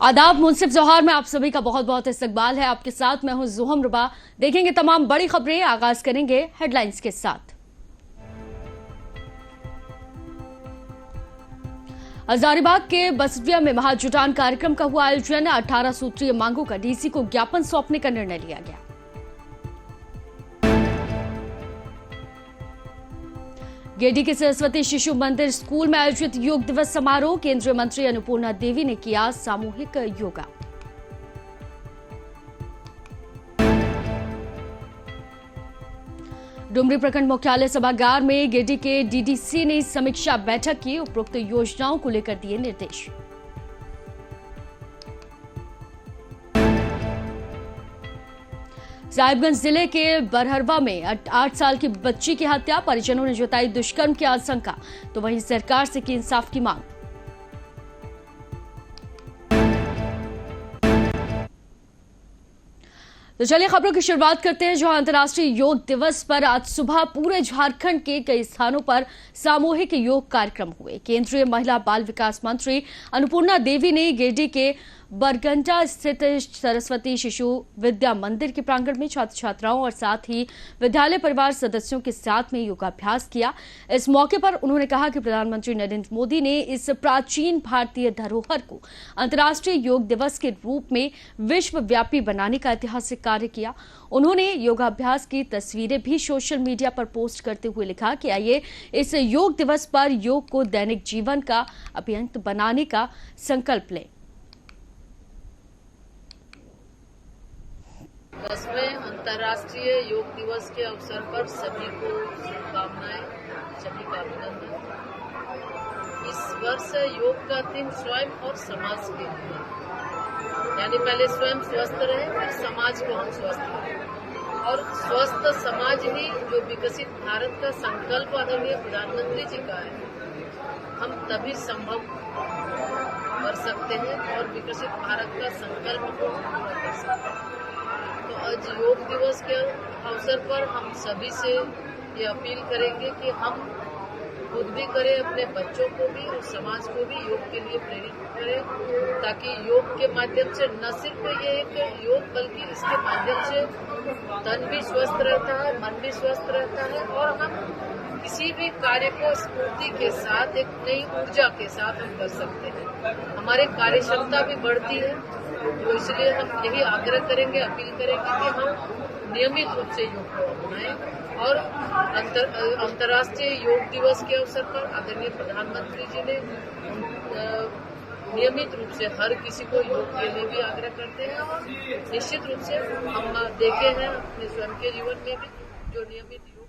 आदाब। मुंसिफ जौहर में आप सभी का बहुत बहुत इस्तकबाल है। आपके साथ मैं हूं जुहम रुबा। देखेंगे तमाम बड़ी खबरें। आगाज करेंगे हेडलाइंस के साथ। हजारीबाग के बसटिया में महाजुटान कार्यक्रम का हुआ आयोजन। 18 सूत्रीय मांगों का डीसी को ज्ञापन सौंपने का निर्णय लिया गया। गिरिडीह के सरस्वती शिशु मंदिर स्कूल में आयोजित योग दिवस समारोह। केंद्रीय मंत्री अन्नपूर्णा देवी ने किया सामूहिक योगा। डुमरी प्रखंड मुख्यालय सभागार में गिरिडीह के डीडीसी ने समीक्षा बैठक की। उपरोक्त योजनाओं को लेकर दिए निर्देश। साहिबगंज जिले के बरहरवा में 8 साल की बच्ची की हत्या। परिजनों ने जताई दुष्कर्म की आशंका, तो वहीं सरकार से की इंसाफ की मांग। तो चलिए खबरों की शुरुआत करते हैं, जहां अंतर्राष्ट्रीय योग दिवस पर आज सुबह पूरे झारखंड के कई स्थानों पर सामूहिक योग कार्यक्रम हुए। केंद्रीय महिला बाल विकास मंत्री अन्नपूर्णा देवी ने गिरिडीह के बरगंटा स्थित सरस्वती शिशु विद्या मंदिर के प्रांगण में छात्र छात्राओं और साथ ही विद्यालय परिवार सदस्यों के साथ में योगाभ्यास किया। इस मौके पर उन्होंने कहा कि प्रधानमंत्री नरेंद्र मोदी ने इस प्राचीन भारतीय धरोहर को अंतर्राष्ट्रीय योग दिवस के रूप में विश्वव्यापी बनाने का ऐतिहासिक कार्य किया। उन्होंने योगाभ्यास की तस्वीरें भी सोशल मीडिया पर पोस्ट करते हुए लिखा कि आइए इस योग दिवस पर योग को दैनिक जीवन का अभिन्न बनाने का संकल्प लें। 10वें अंतर्राष्ट्रीय योग दिवस के अवसर पर सभी को शुभकामनाएं, सभी का अभिनंदन। इस वर्ष योग का थीम स्वयं और समाज के लिए, यानी पहले स्वयं स्वस्थ रहे फिर समाज को हम स्वस्थ करें। और स्वस्थ समाज ही जो विकसित भारत का संकल्प आदरणीय प्रधानमंत्री जी का है, हम तभी संभव कर सकते हैं और विकसित भारत का संकल्प को पूरा कर सकते हैं। तो आज योग दिवस के अवसर पर हम सभी से ये अपील करेंगे कि हम खुद भी करें, अपने बच्चों को भी और समाज को भी योग के लिए प्रेरित करें, ताकि योग के माध्यम से न सिर्फ ये एक योग बल्कि इसके माध्यम से तन भी स्वस्थ रहता है, मन भी स्वस्थ रहता है और हम किसी भी कार्य को स्फूर्ति के साथ, एक नई ऊर्जा के साथ हम कर सकते हैं। हमारी कार्य क्षमता भी बढ़ती है। तो इसलिए हम यही आग्रह करेंगे, अपील करेंगे कि हम नियमित रूप से योग को अपनाएं। और अंतर्राष्ट्रीय योग दिवस के अवसर पर आदरणीय प्रधानमंत्री जी ने नियमित रूप से हर किसी को योग के लिए भी आग्रह करते हैं और निश्चित रूप से हम देखे हैं अपने स्वयं के जीवन में भी जो नियमित योग।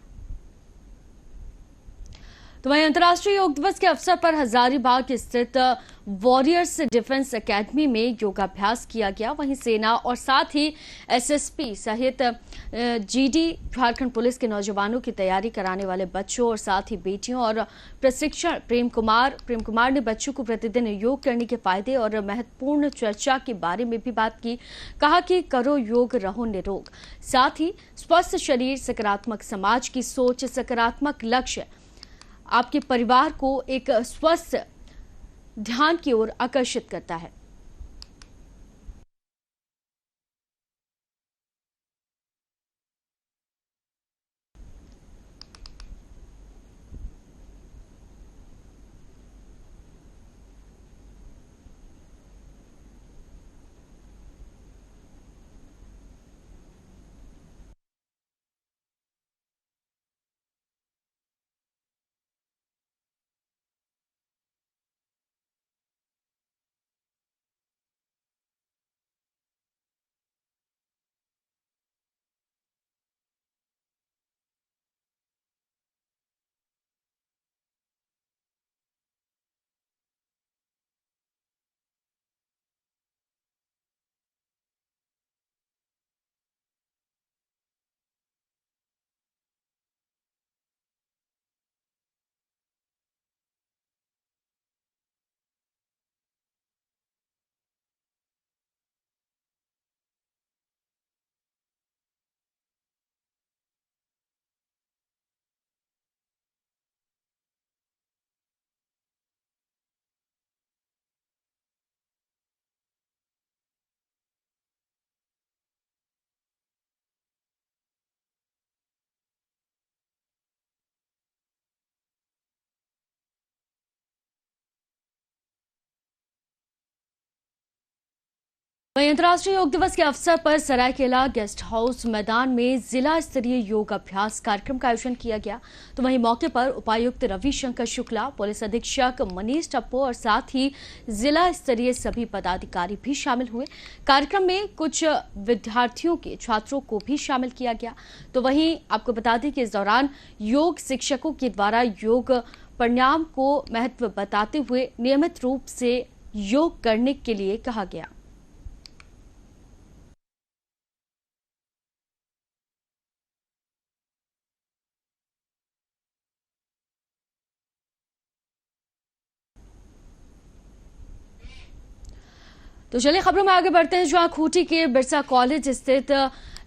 तो वहीं अंतर्राष्ट्रीय योग दिवस के अवसर पर हजारीबाग स्थित वॉरियर्स डिफेंस एकेडमी में योगाभ्यास किया गया। वहीं सेना और साथ ही एसएसपी सहित जीडी झारखंड पुलिस के नौजवानों की तैयारी कराने वाले बच्चों और साथ ही बेटियों और प्रशिक्षण प्रेम कुमार ने बच्चों को प्रतिदिन योग करने के फायदे और महत्वपूर्ण चर्चा के बारे में भी बात की। कहा कि करो योग रहो निरोग, साथ ही स्वस्थ शरीर सकारात्मक समाज की सोच सकारात्मक लक्ष्य आपके परिवार को एक स्वस्थ ध्यान की ओर आकर्षित करता है। वहीं अंतर्राष्ट्रीय योग दिवस के अवसर पर सरायकेला गेस्ट हाउस मैदान में जिला स्तरीय योग अभ्यास कार्यक्रम का आयोजन किया गया। तो वहीं मौके पर उपायुक्त रविशंकर शुक्ला, पुलिस अधीक्षक मनीष टप्पो और साथ ही जिला स्तरीय सभी पदाधिकारी भी शामिल हुए। कार्यक्रम में कुछ विद्यार्थियों के छात्रों को भी शामिल किया गया। तो वहीं आपको बता दें कि इस दौरान योग शिक्षकों के द्वारा योग प्राणायाम को महत्व बताते हुए नियमित रूप से योग करने के लिए कहा गया। तो चलिए खबरों में आगे बढ़ते हैं, जहां खूंटी के बिरसा कॉलेज स्थित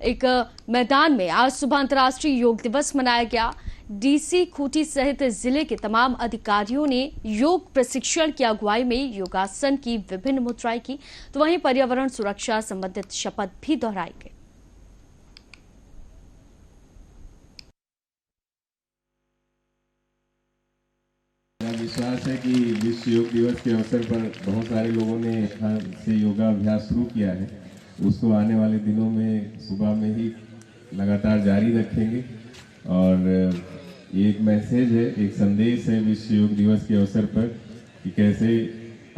एक मैदान में आज सुबह अंतर्राष्ट्रीय योग दिवस मनाया गया। डीसी खूंटी सहित जिले के तमाम अधिकारियों ने योग प्रशिक्षण की अगुवाई में योगासन की विभिन्न मुद्राएं की। तो वहीं पर्यावरण सुरक्षा संबंधित शपथ भी दोहराई गई। विश्वास है कि विश्व योग दिवस के अवसर पर बहुत सारे लोगों ने से योगाभ्यास शुरू किया है, उसको आने वाले दिनों में सुबह में ही लगातार जारी रखेंगे। और ये एक मैसेज है, एक संदेश है विश्व योग दिवस के अवसर पर कि कैसे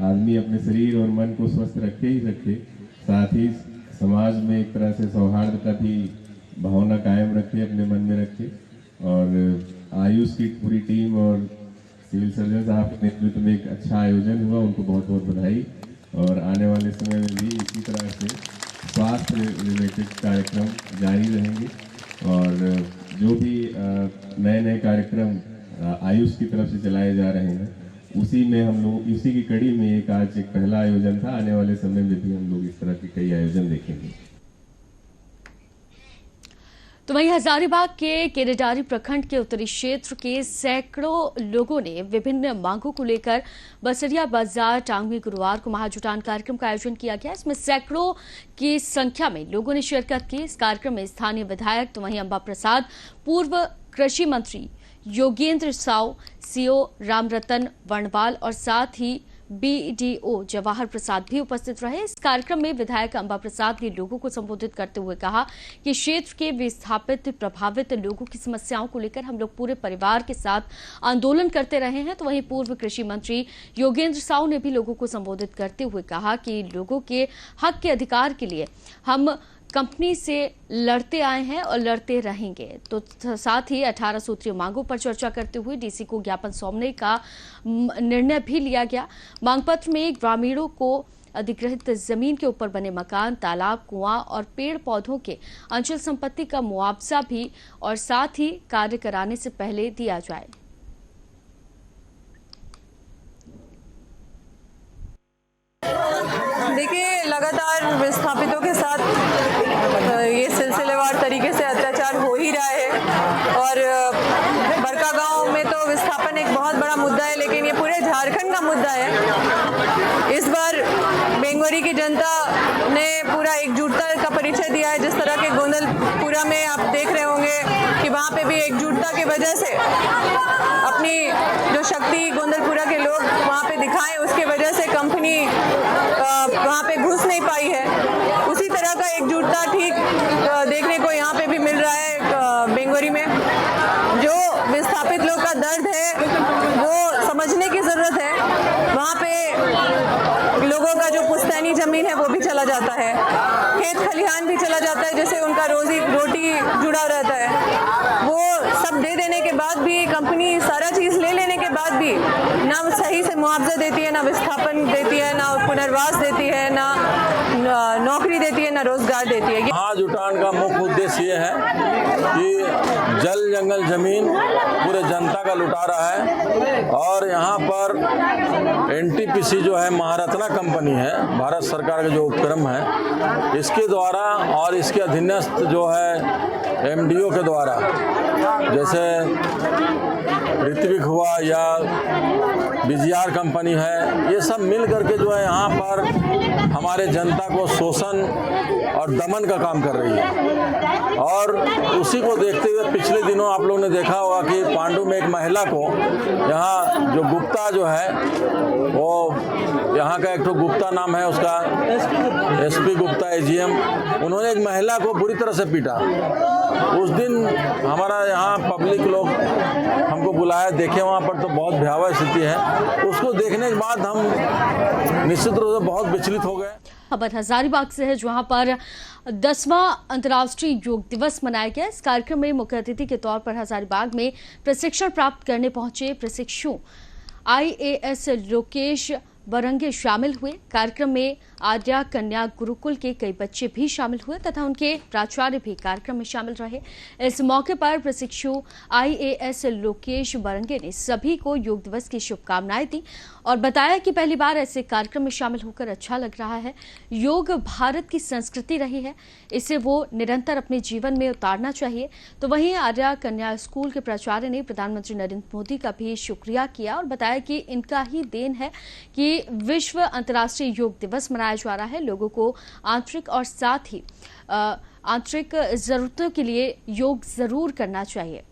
आदमी अपने शरीर और मन को स्वस्थ रखे ही रखे, साथ ही समाज में एक तरह से सौहार्द का भी भावना कायम रखे, अपने मन में रखे। और आयुष की पूरी टीम और सिविल सर्जन साहब के नेतृत्व में एक अच्छा आयोजन हुआ, उनको बहुत बहुत बधाई। और आने वाले समय में भी इसी तरह से स्वास्थ्य रिलेटेड कार्यक्रम जारी रहेंगे और जो भी नए नए कार्यक्रम आयुष की तरफ से चलाए जा रहे हैं, उसी में हम लोग इसी की कड़ी में एक आज एक पहला आयोजन था। आने वाले समय में भी हम लोग इस तरह के कई आयोजन देखेंगे। तो वहीं हजारीबाग के केरेडारी प्रखंड के उत्तरी क्षेत्र के सैकड़ों लोगों ने विभिन्न मांगों को लेकर बसरिया बाजार टांग में गुरुवार को महाजुटान कार्यक्रम का आयोजन किया गया। इसमें सैकड़ों की संख्या में लोगों ने शिरकत की। इस कार्यक्रम में स्थानीय विधायक तो वहीं अंबा प्रसाद, पूर्व कृषि मंत्री योगेंद्र साव, सीओ रामरतन वर्णवाल और साथ ही बीडीओ जवाहर प्रसाद भी उपस्थित रहे। इस कार्यक्रम में विधायक अंबा प्रसाद ने लोगों को संबोधित करते हुए कहा कि क्षेत्र के विस्थापित प्रभावित लोगों की समस्याओं को लेकर हम लोग पूरे परिवार के साथ आंदोलन करते रहे हैं। तो वहीं पूर्व कृषि मंत्री योगेंद्र साव ने भी लोगों को संबोधित करते हुए कहा कि लोगों के हक के अधिकार के लिए हम कंपनी से लड़ते आए हैं और लड़ते रहेंगे। तो साथ ही 18 सूत्रीय मांगों पर चर्चा करते हुए डीसी को ज्ञापन सौंपने का निर्णय भी लिया गया। मांग पत्र में ग्रामीणों को अधिग्रहित जमीन के ऊपर बने मकान, तालाब, कुआं और पेड़ पौधों के अंचल संपत्ति का मुआवजा भी और साथ ही कार्य कराने से पहले दिया जाए। देखिए, लगातार विस्थापितों के साथ ये सिलसिलेवार तरीके से अत्याचार हो ही रहा है और बड़का गांव में तो विस्थापन एक बहुत बड़ा मुद्दा है, लेकिन ये पूरे झारखंड का मुद्दा है। इस बार बेंगोरी की जनता ने पूरा एकजुटता का परिचय दिया है। जिस तरह के गोंदलपुरा में आप देख रहे होंगे कि वहाँ पे भी एकजुटता की वजह से अपनी जो शक्ति गोंदलपुरा के लोग वहाँ पे दिखाएं, उसके वजह से कंपनी वहाँ पे घुस नहीं पाई है। उसी तरह का एकजुटता ठीक देखने को यहाँ पे भी मिल रहा है बेंगोरी में। जो विस्थापित लोग का दर्द है वो समझने की जरूरत है। वहाँ पे लोगों का जो पुश्तैनी जमीन है वो भी चला जाता है, खेत खलिहान भी चला जाता है, जिससे उनका रोजी रोटी जुड़ा रहता है। वो सब दे देने के बाद भी कंपनी सारा चीज ले लेने के बाद भी ना सही से मुआवजा देती है, ना विस्थापन देती है, ना पुनर्वास देती है, ना नौकरी देती है, ना रोजगार देती है। महाजुटान का मुख्य उद्देश्य ये है कि जल जंगल जमीन पूरे जनता का लुटा रहा है और यहाँ पर एनटीपीसी जो है महारत्ना कंपनी है, भारत सरकार का जो उपक्रम है, इसके द्वारा और इसके अधीनस्थ जो है एमडीओ के द्वारा, जैसे ऋत्विक हुआ या बीजीआर कंपनी है, ये सब मिल करके जो है यहाँ पर हमारे जनता को शोषण और दमन का काम कर रही है। और उसी को देखते हुए पिछले दिनों आप लोगों ने देखा होगा कि पांडु में एक महिला को यहाँ जो गुप्ता जो है वो यहाँ का एक तो गुप्ता नाम है उसका, एसपी गुप्ता एजीएम, उन्होंने एक महिला को बुरी तरह से पीटा। उस दिन हमारा यहाँ पब्लिक लोग हमको बुलाया, देखे वहाँ पर तो बहुत भयावह स्थिति है। उसको देखने के बाद हम निश्चित रूप से बहुत विचलित हो गए। खबर हजारीबाग से है, जहां पर 10वां अंतर्राष्ट्रीय योग दिवस मनाया गया। इस कार्यक्रम में मुख्य अतिथि के तौर पर हजारीबाग में प्रशिक्षण प्राप्त करने पहुंचे प्रशिक्षु IAS लोकेश बरंगे शामिल हुए। कार्यक्रम में आर्या कन्या गुरुकुल के कई बच्चे भी शामिल हुए तथा उनके प्राचार्य भी कार्यक्रम में शामिल रहे। इस मौके पर प्रशिक्षु IAS लोकेश बरंगे ने सभी को योग दिवस की शुभकामनाएं दी और बताया कि पहली बार ऐसे कार्यक्रम में शामिल होकर अच्छा लग रहा है। योग भारत की संस्कृति रही है, इसे वो निरंतर अपने जीवन में उतारना चाहिए। तो वहीं आर्या कन्या स्कूल के प्राचार्य ने प्रधानमंत्री नरेंद्र मोदी का भी शुक्रिया किया और बताया कि इनका ही देन है कि विश्व अंतर्राष्ट्रीय योग दिवस मनाया जा रहा है। लोगों को आंतरिक और साथ ही आंतरिक जरूरतों के लिए योग जरूर करना चाहिए।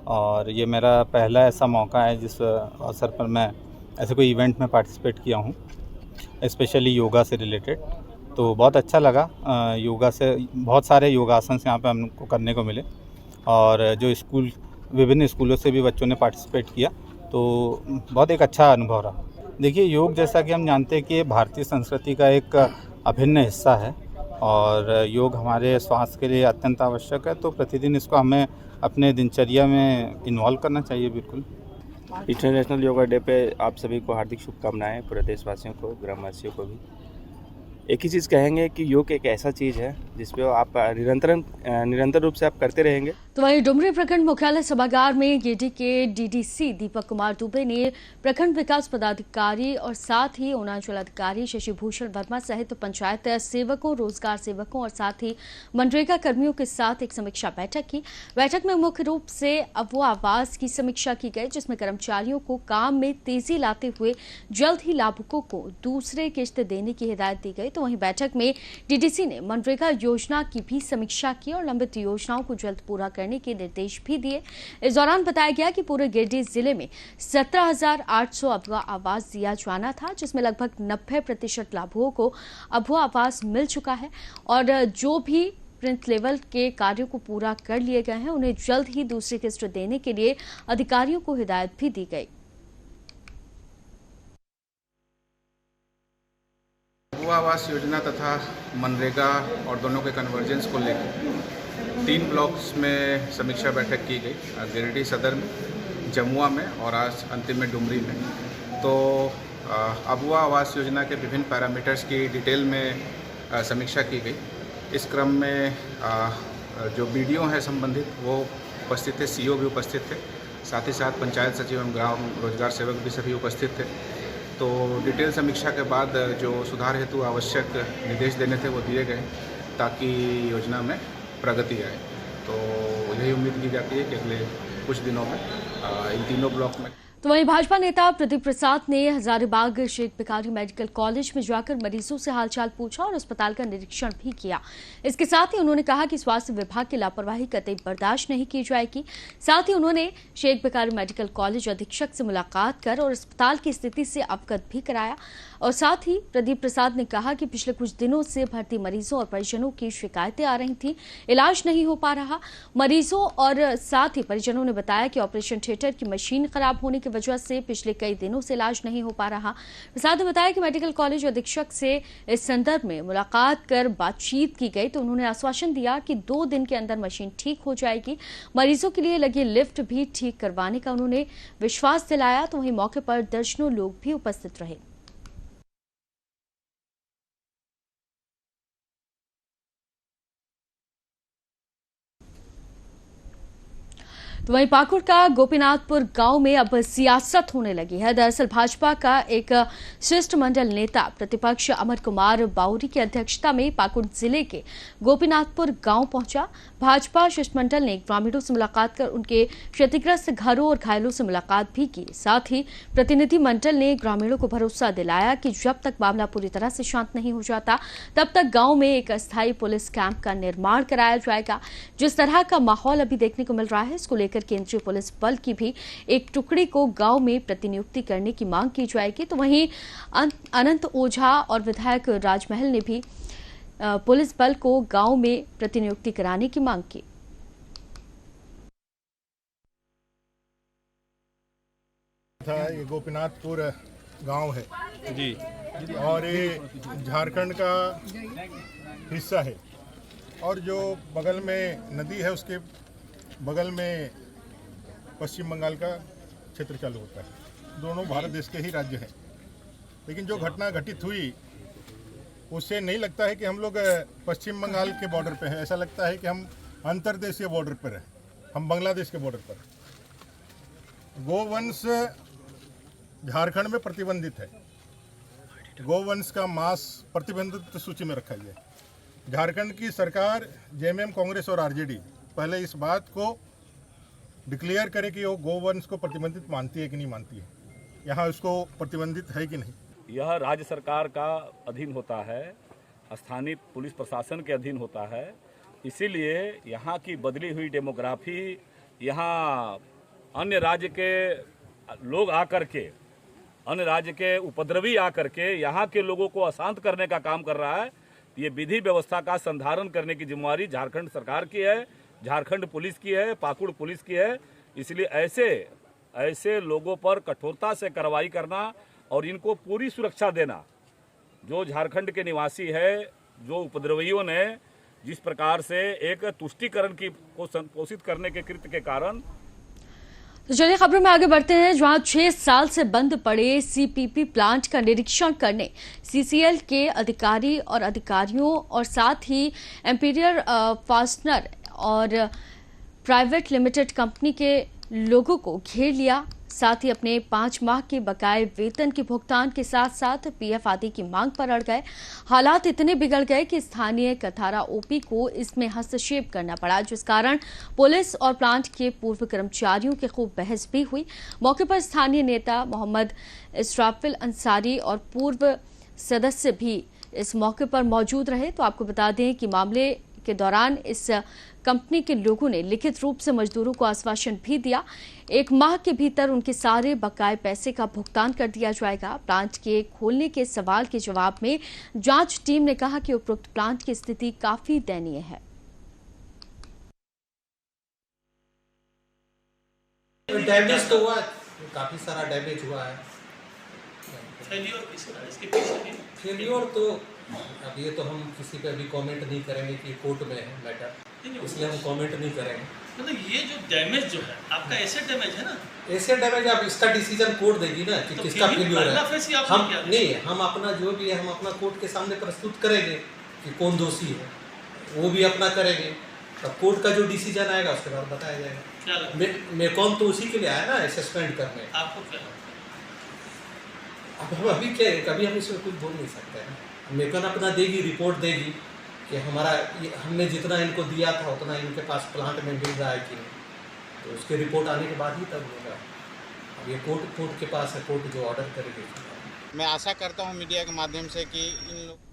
और ये मेरा पहला ऐसा मौका है जिस अवसर पर मैं ऐसे कोई इवेंट में पार्टिसिपेट किया हूँ, स्पेशली योगा से रिलेटेड। तो बहुत अच्छा लगा। योगा से बहुत सारे योगासन यहाँ पे हमको करने को मिले और जो विभिन्न स्कूलों से भी बच्चों ने पार्टिसिपेट किया, तो बहुत एक अच्छा अनुभव रहा। देखिए, योग जैसा कि हम जानते हैं कि भारतीय संस्कृति का एक अभिन्न हिस्सा है और योग हमारे स्वास्थ्य के लिए अत्यंत आवश्यक है। तो प्रतिदिन इसको हमें अपने दिनचर्या में इन्वॉल्व करना चाहिए। बिल्कुल। इंटरनेशनल योगा डे पे आप सभी को हार्दिक शुभकामनाएं, पूरे देशवासियों को, ग्रामवासियों को भी। एक ही चीज़ कहेंगे कि योग एक ऐसा चीज़ है जिसपे आप निरंतर रूप से आप करते रहेंगे। तो वहीं डुमरी प्रखंड मुख्यालय सभागार में गेडी के DDC दीपक कुमार दुबे ने प्रखंड विकास पदाधिकारी और साथ ही अरुणाचल अधिकारी शशि भूषण वर्मा सहित पंचायत सेवकों, रोजगार सेवकों और साथ ही मनरेगा कर्मियों के साथ एक समीक्षा बैठक की। बैठक में मुख्य रूप से अबुआ आवास की समीक्षा की गई, जिसमें कर्मचारियों को काम में तेजी लाते हुए जल्द ही लाभुकों को दूसरे किस्त देने की हिदायत दी गई। तो वहीं बैठक में DDC ने मनरेगा योजना की भी समीक्षा की और लंबित योजनाओं को जल्द पूरा करने के निर्देश भी दिए। इस दौरान बताया गया कि पूरे गिरिडीह जिले में 17,800 अबुआ आवास दिया जाना था, जिसमें लगभग 90% लाभुकों को अबुआ आवास मिल चुका है और जो भी प्रिंट लेवल के कार्यों को पूरा कर लिए गए हैं उन्हें जल्द ही दूसरी किस्त देने के लिए अधिकारियों को हिदायत भी दी गई। अबुआ आवास योजना तथा मनरेगा और दोनों के कन्वर्जेंस को लेकर 3 ब्लॉक्स में समीक्षा बैठक की गई, गिरिडीह सदर में, जमुआ में और आज अंतिम में डुमरी में। तो अबुआ आवास योजना के विभिन्न पैरामीटर्स की डिटेल में समीक्षा की गई। इस क्रम में जो BDO हैं संबंधित वो उपस्थित थे, CO भी उपस्थित थे, साथ ही साथ पंचायत सचिव एवं ग्राम रोजगार सेवक भी सभी उपस्थित थे। तो डिटेल समीक्षा के बाद जो सुधार हेतु आवश्यक निर्देश देने थे वो दिए गए ताकि योजना में प्रगति आए। तो यही उम्मीद की जाती है कि अगले कुछ दिनों में इन तीनों ब्लॉक में। तो वहीं भाजपा नेता प्रदीप प्रसाद ने हजारीबाग शेख भिखारी मेडिकल कॉलेज में जाकर मरीजों से हालचाल पूछा और अस्पताल का निरीक्षण भी किया। इसके साथ ही उन्होंने कहा कि स्वास्थ्य विभाग की लापरवाही कतई बर्दाश्त नहीं की जाएगी। साथ ही उन्होंने शेख भिखारी मेडिकल कॉलेज अधीक्षक से मुलाकात कर और अस्पताल की स्थिति से अवगत भी कराया। और साथ ही प्रदीप प्रसाद ने कहा कि पिछले कुछ दिनों से भर्ती मरीजों और परिजनों की शिकायतें आ रही थी, इलाज नहीं हो पा रहा। मरीजों और साथ ही परिजनों ने बताया कि ऑपरेशन थिएटर की मशीन खराब होने की वजह से पिछले कई दिनों से इलाज नहीं हो पा रहा। प्रसाद ने बताया कि मेडिकल कॉलेज अधीक्षक से इस संदर्भ में मुलाकात कर बातचीत की गई, तो उन्होंने आश्वासन दिया कि 2 दिन के अंदर मशीन ठीक हो जाएगी। मरीजों के लिए लगी लिफ्ट भी ठीक करवाने का उन्होंने विश्वास दिलाया। तो वहीं मौके पर दर्जनों लोग भी उपस्थित रहे। तो वहीं पाकुड़ का गोपीनाथपुर गांव में अब सियासत होने लगी है। दरअसल भाजपा का एक शिष्टमंडल नेता प्रतिपक्ष अमर कुमार बाउरी की अध्यक्षता में पाकुड़ जिले के गोपीनाथपुर गांव पहुंचा। भाजपा शिष्टमंडल ने ग्रामीणों से मुलाकात कर उनके क्षतिग्रस्त घरों और घायलों से मुलाकात भी की। साथ ही प्रतिनिधि मंडल ने ग्रामीणों को भरोसा दिलाया कि जब तक मामला पूरी तरह से शांत नहीं हो जाता तब तक गांव में एक अस्थायी पुलिस कैंप का निर्माण कराया जाएगा। जिस तरह का माहौल अभी देखने को मिल रहा है, इसको लेकर केंद्रीय पुलिस बल की भी एक टुकड़ी को गांव में प्रतिनियुक्ति करने की मांग की जाएगी। तो वहीं अनंत ओझा और विधायक राजमहल ने भी पुलिस बल को गांव में प्रतिनियुक्ति कराने की मांग की। ये गोपीनाथपुर गांव है जी, और ये झारखंड का हिस्सा है, और जो बगल में नदी है उसके बगल में पश्चिम बंगाल का क्षेत्र चालू होता है। दोनों भारत देश के ही राज्य हैं, लेकिन जो घटना घटित हुई उससे नहीं लगता है कि हम लोग पश्चिम बंगाल के बॉर्डर पे हैं। ऐसा लगता है कि हम अंतर्देशीय बॉर्डर पर हैं, हम बांग्लादेश के बॉर्डर पर हैं। गोवंश झारखंड में प्रतिबंधित है। गोवंश का मांस प्रतिबंधित सूची में रखा गया है। झारखंड की सरकार, जेएमएम, कांग्रेस और आरजेडी पहले इस बात को डिक्लेयर करे कि वो गोवंश को प्रतिबंधित मानती है कि नहीं मानती है, यहाँ उसको प्रतिबंधित है कि नहीं। यह राज्य सरकार का अधीन होता है, स्थानीय पुलिस प्रशासन के अधीन होता है। इसीलिए यहाँ की बदली हुई डेमोग्राफी, यहाँ अन्य राज्य के लोग आकर के, अन्य राज्य के उपद्रवी आकर के यहाँ के लोगों को अशांत करने का काम कर रहा है। ये विधि व्यवस्था का संधारण करने की जिम्मेवारी झारखंड सरकार की है, झारखंड पुलिस की है, पाकुड़ पुलिस की है। इसलिए ऐसे लोगों पर कठोरता से कार्रवाई करना और इनको पूरी सुरक्षा देना। जो झारखंड के निवासी है, जो उपद्रवियों ने जिस प्रकार से एक तुष्टीकरण को संपोषित करने के कृत्य के कारण। तो चलिए खबरों में आगे बढ़ते हैं, जहां 6 साल से बंद पड़े सीपीपी प्लांट का निरीक्षण करने सीसीएल के अधिकारी और अधिकारियों और साथ ही एम्पीरियर फास्टनर और प्राइवेट लिमिटेड कंपनी के लोगों को घेर लिया। साथ ही अपने 5 माह के बकाये वेतन के भुगतान के साथ साथ पीएफ आदि की मांग पर अड़ गए। हालात इतने बिगड़ गए कि स्थानीय कथारा ओपी को इसमें हस्तक्षेप करना पड़ा, जिस कारण पुलिस और प्लांट के पूर्व कर्मचारियों की खूब बहस भी हुई। मौके पर स्थानीय नेता मोहम्मद इस्राफिल अंसारी और पूर्व सदस्य भी इस मौके पर मौजूद रहे। तो आपको बता दें कि मामले के दौरान इस कंपनी के लोगों ने लिखित रूप से मजदूरों को आश्वासन भी दिया, 1 माह के भीतर उनके सारे बकाये पैसे का भुगतान कर दिया जाएगा। प्लांट के खोलने के सवाल के जवाब में जांच टीम ने कहा कि उपरोक्त प्लांट की स्थिति काफी दयनीय है। डैमेज तो हुआ, काफी सारा डैमेज हुआ है। फेलियर तो अब ये तो हम किसी पे भी कमेंट नहीं करेंगे कि कोर्ट में है मैटर, इसलिए हम कमेंट नहीं करेंगे। मतलब ये जो डैमेज जो है आपका एसेट डैमेज है ना, एसेट डैमेज अब इसका डिसीजन कोर्ट देगी ना कि तो किसका फेलियर है। हम नहीं, हम अपना जो भी है हम अपना कोर्ट के सामने प्रस्तुत करेंगे कि कौन दोषी है, वो भी अपना करेंगे। तब कोर्ट का जो डिसीजन आएगा उसके बाद बताया जाएगा। मैं कौन तो उसी के लिए आया ना, असेसमेंट करने। आपको क्या अब हम अभी क्या, कभी हम इसमें कुछ बोल नहीं सकते हैं। मेकन अपना देगी, रिपोर्ट देगी कि हमारा हमने जितना इनको दिया था उतना इनके पास प्लांट में मिल रहा है कि नहीं, तो उसके रिपोर्ट आने के बाद ही तब होगा। अब ये कोर्ट के पास है, कोर्ट जो ऑर्डर करेगी। मैं आशा करता हूँ मीडिया के माध्यम से कि इन लोग।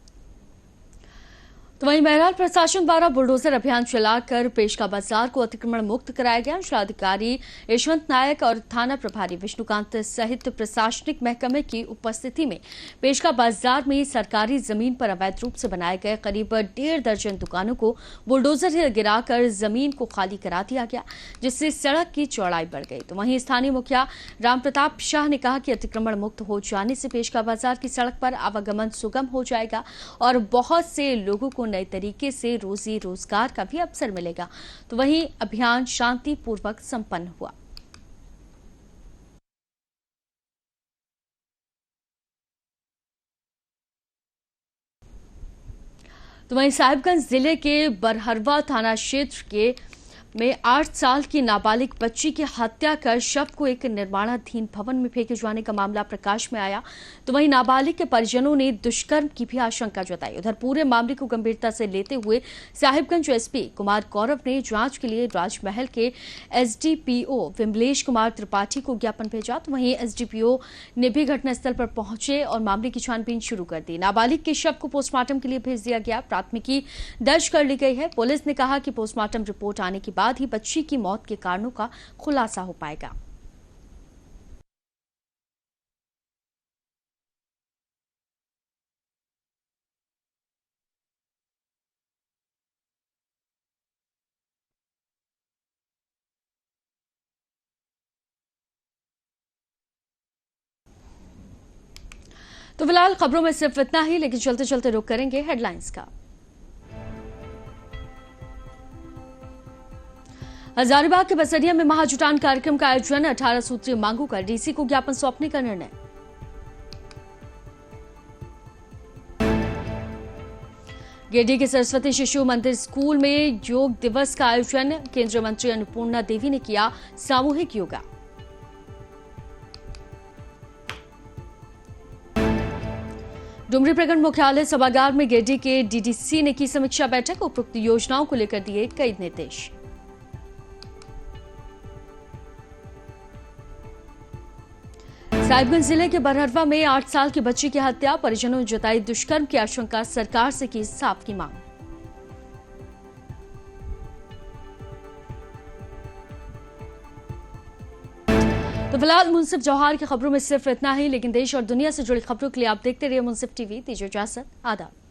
तो वहीं बहरहाल प्रशासन द्वारा बुलडोजर अभियान चलाकर पेशका बाजार को अतिक्रमण मुक्त कराया गया। जिलाधिकारी यशवंत नायक और थाना प्रभारी विष्णुकांत सहित प्रशासनिक महकमे की उपस्थिति में पेशका बाजार में सरकारी जमीन पर अवैध रूप से बनाए गए करीब 1.5 दर्जन दुकानों को बुलडोजर से गिराकर जमीन को खाली करा दिया गया, जिससे सड़क की चौड़ाई बढ़ गई। तो वहीं स्थानीय मुखिया राम प्रताप शाह ने कहा कि अतिक्रमण मुक्त हो जाने से पेशका बाजार की सड़क पर आवागमन सुगम हो जाएगा और बहुत से लोगों को नए तरीके से रोजी रोजगार का भी अवसर मिलेगा। तो वहीं अभियान शांतिपूर्वक संपन्न हुआ। तो वहीं साहिबगंज जिले के बरहरवा थाना क्षेत्र के में 8 साल की नाबालिग बच्ची की हत्या कर शव को एक निर्माणाधीन भवन में फेंके जाने का मामला प्रकाश में आया, तो वहीं नाबालिग के परिजनों ने दुष्कर्म की भी आशंका जताई। उधर पूरे मामले को गंभीरता से लेते हुए साहिबगंज एसपी कुमार गौरव ने जांच के लिए राजमहल के एसडीपीओ विमलेश कुमार त्रिपाठी को ज्ञापन भेजा, तो वहीं एसडीपीओ ने भी घटनास्थल पर पहुंचे और मामले की छानबीन शुरू कर दी। नाबालिग के शव को पोस्टमार्टम के लिए भेज दिया गया। प्राथमिकी दर्ज कर ली गई है। पुलिस ने कहा कि पोस्टमार्टम रिपोर्ट आने के बाद ही बच्ची की मौत के कारणों का खुलासा हो पाएगा। तो फिलहाल खबरों में सिर्फ इतना ही, लेकिन चलते चलते रुक करेंगे हेडलाइंस का। हजारीबाग के बसरिया में महाजुटान कार्यक्रम का आयोजन, 18 सूत्रीय मांगों का डीसी को ज्ञापन सौंपने का निर्णय। गिरिडीह के सरस्वती शिशु मंदिर स्कूल में योग दिवस का आयोजन, केंद्रीय मंत्री अन्नपूर्णा देवी ने किया सामूहिक योगा। डुमरी प्रखंड मुख्यालय सभागार में गिरिडीह के डीडीसी ने की समीक्षा बैठक, उपरोक्त योजनाओं को लेकर दिए कई निर्देश। साहिबगंज जिले के बरहरवा में 8 साल की बच्ची की हत्या, परिजनों ने जताई दुष्कर्म की आशंका, सरकार से की इंसाफ की मांग। तो फिलहाल मुंसिफ जौहर की खबरों में सिर्फ इतना ही, लेकिन देश और दुनिया से जुड़ी खबरों के लिए आप देखते रहिए मुंसिफ टीवी। दीजिए इजाजत, आदाब।